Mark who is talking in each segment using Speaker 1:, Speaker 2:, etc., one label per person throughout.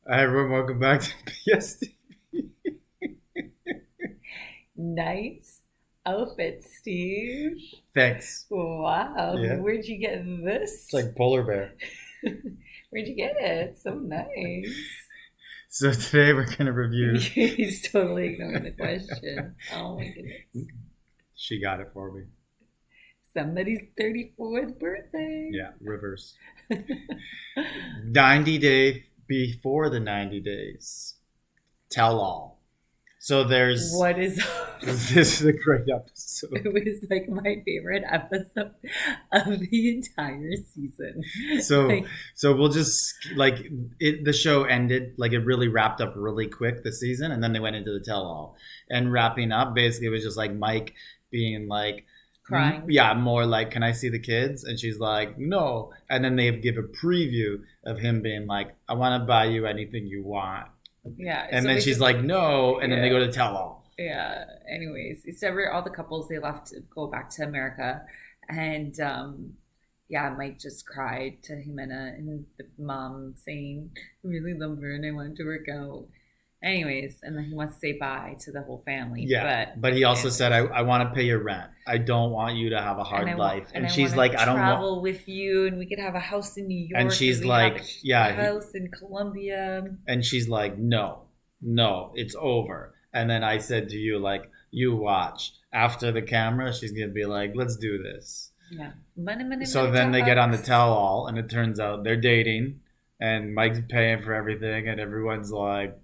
Speaker 1: Hi everyone, welcome back to PSD.
Speaker 2: Nice outfit, Steve.
Speaker 1: Thanks.
Speaker 2: Wow,
Speaker 1: Yeah,
Speaker 2: where'd you get
Speaker 1: it's
Speaker 2: this?
Speaker 1: like polar bear.
Speaker 2: Where'd you get it? It's so nice.
Speaker 1: So today we're gonna review.
Speaker 2: He's totally ignoring the question. Oh my goodness.
Speaker 1: She got it for me.
Speaker 2: Somebody's 34th birthday.
Speaker 1: Yeah, reverse. 90 day before the 90 days. Tell all. So there's
Speaker 2: What is
Speaker 1: this is a great episode.
Speaker 2: it was like my favorite episode of the entire season.
Speaker 1: So
Speaker 2: Like,
Speaker 1: so we'll just like it. The show ended like it really wrapped up really quick this season, and then they went into the tell all and wrapping up. Basically, it was just like Mike being like,
Speaker 2: crying.
Speaker 1: yeah, more like, can I see the kids? And she's like, no. And then they give a preview of him being like, I want to buy you anything you want.
Speaker 2: Yeah.
Speaker 1: And
Speaker 2: So
Speaker 1: then she's like,
Speaker 2: basically,
Speaker 1: no. And then they
Speaker 2: yeah.
Speaker 1: go to tell all.
Speaker 2: Yeah. Anyways, so all the couples they left to go back to America, and yeah, Mike just cried to Jimena and the mom saying, "I really love her and I want to work out." Anyways, and then he wants to say bye to the whole family,
Speaker 1: Yeah.
Speaker 2: but
Speaker 1: But he also said,
Speaker 2: anyways,
Speaker 1: I want to pay your rent. I don't want you to have a
Speaker 2: and
Speaker 1: hard life. And
Speaker 2: I
Speaker 1: she's
Speaker 2: want
Speaker 1: like,
Speaker 2: to
Speaker 1: I don't want.
Speaker 2: travel with you, and we could have a house in New
Speaker 1: And
Speaker 2: York, and
Speaker 1: she's
Speaker 2: we have
Speaker 1: like,
Speaker 2: a
Speaker 1: yeah.
Speaker 2: house in Colombia.
Speaker 1: And she's like, no, no, it's over. And then I said to you, like, you watch. After the camera, she's going to be like, let's do this.
Speaker 2: Yeah, money, money,
Speaker 1: So
Speaker 2: money
Speaker 1: then they get on the
Speaker 2: talks.
Speaker 1: tell all, and it turns out they're dating, and Mike's paying for everything, and everyone's like,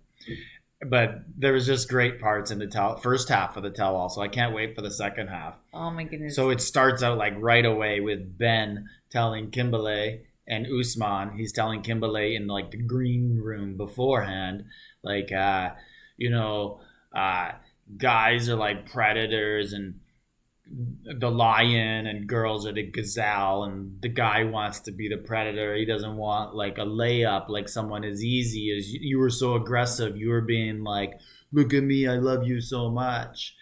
Speaker 1: but there was just great parts in the first half of the tell all, so I can't wait for the second half.
Speaker 2: Oh my goodness.
Speaker 1: So it starts out like right away with Ben telling Kimberly and Usman. He's telling Kimberly in like the green room beforehand, like, you know, uh, guys are like predators and the lion and girls are the gazelle, and the guy wants to be the predator. He doesn't want like a layup, like someone as easy as you were so aggressive. You were being like, look at me, I love you so much.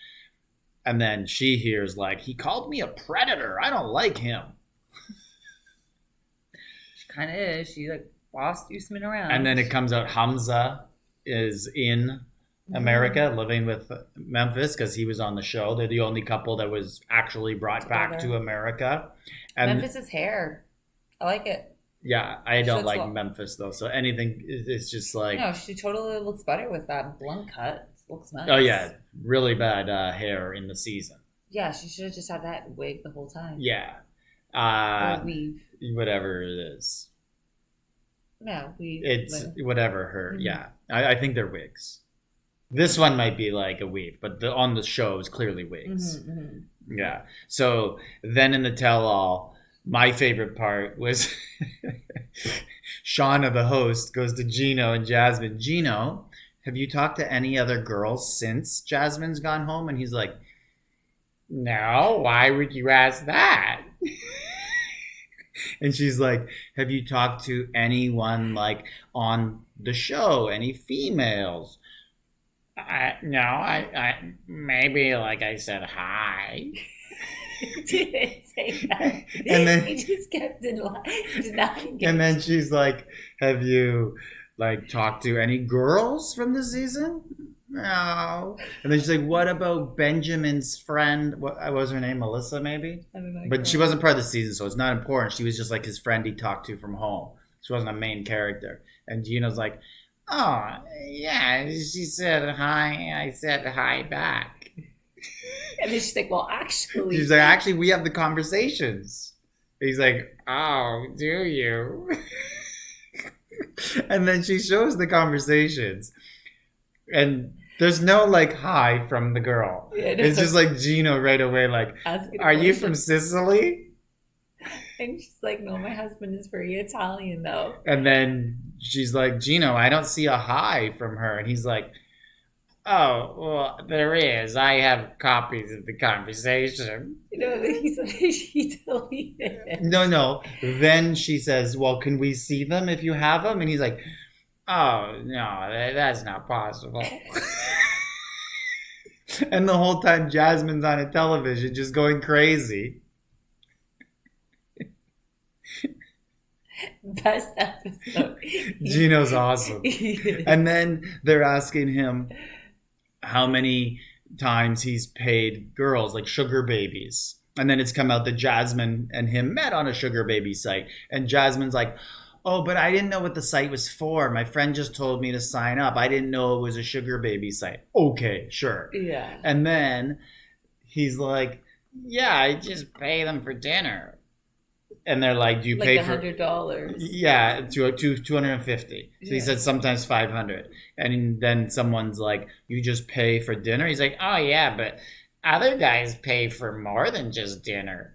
Speaker 1: And then she hears like, he called me a predator, I don't like him.
Speaker 2: She kind of is. She like bossed Usman around.
Speaker 1: And then it comes out Hamza is in America living with Memphis because he was on the show. They're the only couple that was actually brought back
Speaker 2: Together.
Speaker 1: to America. And
Speaker 2: Memphis's hair. I like it.
Speaker 1: yeah, I
Speaker 2: She
Speaker 1: don't
Speaker 2: looks
Speaker 1: like
Speaker 2: well.
Speaker 1: Memphis though. So anything, it's just like,
Speaker 2: No, she totally looks better with that blunt cut. It looks nice.
Speaker 1: oh yeah, really bad hair in the season.
Speaker 2: Yeah, she should have just had that wig the whole time.
Speaker 1: Yeah,
Speaker 2: Or weave.
Speaker 1: whatever it is,
Speaker 2: No, weave.
Speaker 1: it's whatever her.
Speaker 2: Mhm.
Speaker 1: Yeah, I think they're wigs. This one might be like a weave, but on the show is clearly wigs. Yeah. So then in the tell all, my favorite part was Shauna, the host, goes to Gino and Jasmine. Gino, have you talked to any other girls since Jasmine's gone home? And he's like, no, why would you ask that? And she's like, have you talked to anyone like on the show? Any females? No, I maybe like I said hi.
Speaker 2: He didn't say that.
Speaker 1: And then
Speaker 2: he just kept denying it.
Speaker 1: and then she's like, have you like talked to any girls from the season? No. And then she's like, what about Benjamin's friend? What was her name? Melissa, maybe?
Speaker 2: I don't know.
Speaker 1: But she wasn't part of the season, so it's not important. She was just like his friend he talked to from home. She wasn't a main character. And Gino's like, oh, yeah, she said hi. I said hi back.
Speaker 2: And then she's like, well, actually.
Speaker 1: She's like, actually, we have the conversations. He's like, oh, do you? And then she shows the conversations. And there's no like hi from the girl.
Speaker 2: Yeah, no.
Speaker 1: It's just like Gino right away, like,
Speaker 2: asking a
Speaker 1: are you
Speaker 2: question.
Speaker 1: from Sicily?
Speaker 2: And she's like, no, my husband is very Italian, though.
Speaker 1: And then she's like, Gino, I don't see a hi from her. And he's like, oh, well, there is. I have copies of the conversation.
Speaker 2: You know, he said she deleted it.
Speaker 1: No. Then she says, well, can we see them if you have them? And he's like, oh, no, that's not possible. And the whole time Jasmine's on a television just going crazy.
Speaker 2: Best episode.
Speaker 1: Gino's awesome. And then they're asking him how many times he's paid girls, like sugar babies. And then it's come out that Jasmine and him met on a sugar baby site. And Jasmine's like, oh, but I didn't know what the site was for. My friend just told me to sign up. I didn't know it was a sugar baby site. Okay, sure.
Speaker 2: Yeah.
Speaker 1: And then he's like, yeah, I just pay them for dinner. And they're like, do you
Speaker 2: like
Speaker 1: pay for
Speaker 2: $100?
Speaker 1: Yeah, to 250. So he said sometimes 500. And then someone's like, you just pay for dinner? He's like, oh yeah, but other guys pay for more than just dinner.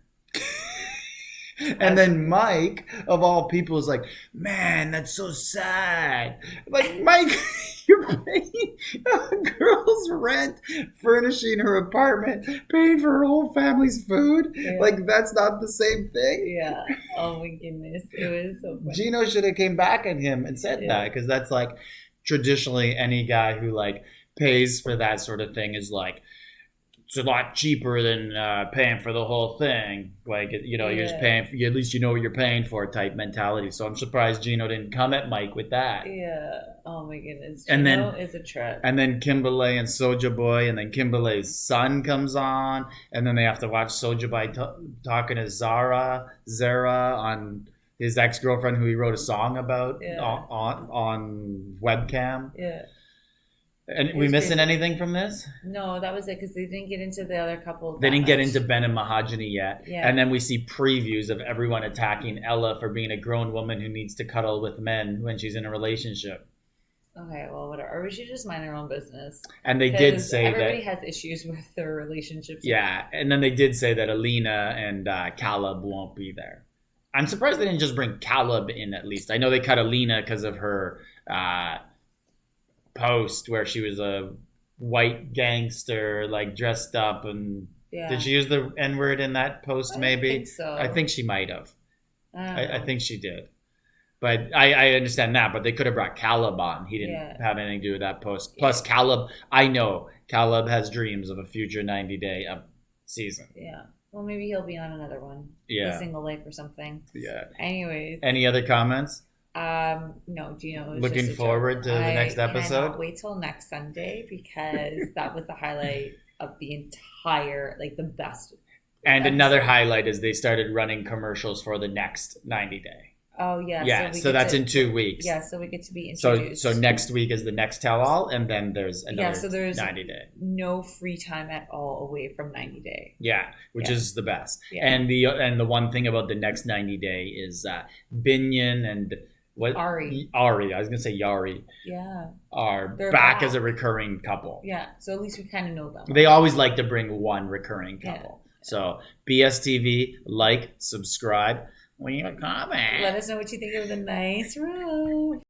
Speaker 1: And then Mike, of all people, is like, man, that's so sad. Like, Mike, you're paying a girl's rent, furnishing her apartment, paying for her whole family's food.
Speaker 2: Yeah.
Speaker 1: Like, that's not the same thing.
Speaker 2: Yeah. Oh my goodness. It was so funny.
Speaker 1: Gino should have came back at him and said that, because that's like traditionally any guy who like pays for that sort of thing is like, it's a lot cheaper than paying for the whole thing. Like, you know, you're just paying for, at least you know what you're paying for type mentality. So I'm surprised Gino didn't come at Mike with that.
Speaker 2: Yeah. Oh my goodness.
Speaker 1: And
Speaker 2: Gino
Speaker 1: then
Speaker 2: is a trip.
Speaker 1: And then Kimberly and Soulja Boy, and then Kimberly's son comes on, and then they have to watch Soulja Boy talking to Zara on his ex-girlfriend who he wrote a song about on webcam.
Speaker 2: Yeah.
Speaker 1: And we missing anything from this?
Speaker 2: No, that was it, because they didn't get into the other couple.
Speaker 1: They didn't get into Ben and Mahogany yet.
Speaker 2: Yeah.
Speaker 1: And then we see previews of everyone attacking Ella for being a grown woman who needs to cuddle with men when she's in a relationship.
Speaker 2: Okay, well, whatever. Or we should just mind our own business.
Speaker 1: And they did say
Speaker 2: everybody has issues with their relationships.
Speaker 1: Yeah, and then they did say that Alina and Caleb won't be there. I'm surprised they didn't just bring Caleb in at least. I know they cut Alina because of her post where she was a white gangster, like dressed up, and did she use the N-word in that post? Maybe.
Speaker 2: I think so.
Speaker 1: I think she might have. I think she did. But I understand that, but they could have brought Caleb on. He didn't have anything to do with that post. Plus, Caleb, I know Caleb has dreams of a future 90-day season.
Speaker 2: Yeah. Well, maybe he'll be on another one.
Speaker 1: Yeah.
Speaker 2: A Single Life or something.
Speaker 1: Yeah.
Speaker 2: Anyways.
Speaker 1: Any other comments?
Speaker 2: No, Gino.
Speaker 1: Looking forward to the next episode.
Speaker 2: I cannot wait till next Sunday, because that was the highlight of the entire, like the best.
Speaker 1: And another highlight is they started running commercials for the next 90-day.
Speaker 2: Oh yeah.
Speaker 1: Yeah. So that's in 2 weeks.
Speaker 2: Yeah. So we get to be introduced.
Speaker 1: So next week is the next tell-all, and then there's another
Speaker 2: there's
Speaker 1: 90-day.
Speaker 2: No free time at all away from 90-day.
Speaker 1: Yeah, which is the best.
Speaker 2: Yeah.
Speaker 1: And the one thing about the next 90-day is Binyan and Ari. I was gonna say Yari.
Speaker 2: Yeah.
Speaker 1: They're back as a recurring couple.
Speaker 2: Yeah. So at least we kind of know them.
Speaker 1: They always like to bring one recurring couple.
Speaker 2: Yeah.
Speaker 1: So BSTV, like, subscribe, leave a comment.
Speaker 2: Let us know what you think of the nice room.